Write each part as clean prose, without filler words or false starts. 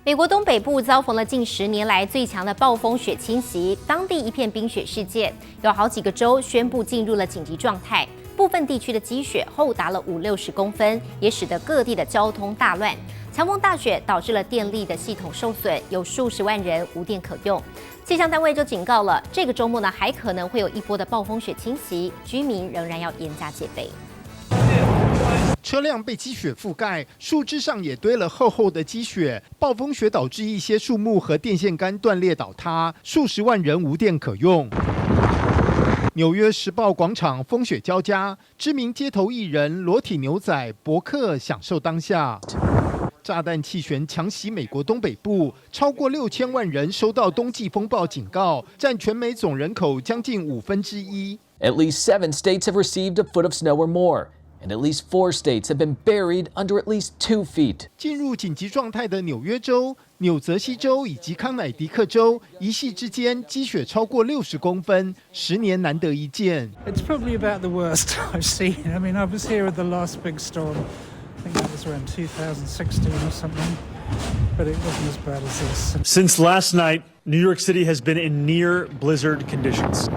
美国东北部遭逢了近10年来最强的暴风雪侵袭，当地一片冰雪世界，有好几个州宣布进入了紧急状态。部分地区的积雪厚达了50-60公分，也使得各地的交通大乱。强风大雪导致了电力的系统受损，有数十万人无电可用。气象单位就警告了，这个周末呢还可能会有一波的暴风雪侵袭，居民仍然要严加戒备。车辆被积雪覆盖，树枝上也堆了厚厚的积雪。暴风雪导致一些树木和电线杆断裂倒塌，数十万人无电可用。纽约时报广场风雪交加，知名街头艺人裸体牛仔伯克享受当下。炸弹气旋强袭美国东北部，超过6000万人收到冬季风暴警告，占全美总人口将近1/5。At least 7 states have received a foot of snow or more. And at least 4 states have been buried under at least 2 feet. 进入紧急状态的纽约州、纽泽西州以及康乃狄克州，一夕之间积雪超过60公分，10年难得一见。It's probably about the worst I've seen. I mean, I was here at the last big storm. I think that was around 2016 or something, but it wasn't as bad as this. Since last night, New York City has been in near blizzard conditions.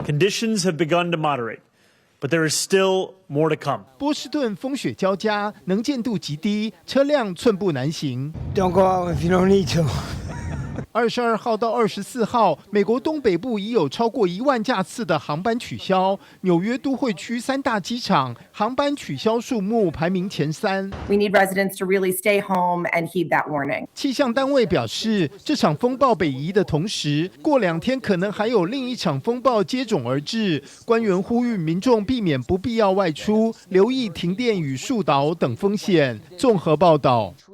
Conditions have begun to moderate.But there is still more to come. 波士顿风雪交加，能见度极低，车辆寸步难行。Don't go out if you don't need to. 22号到24号，美国东北部已有超过1万架次的航班取消。纽约都会区3大机场航班取消数目排名前3。We need residents to really stay home and heed that warning. 气象单位表示，这场风暴北移的同时，过2天可能还有另一场风暴接踵而至。官员呼吁民众避免不必要外出，留意停电与树倒等风险。综合报道。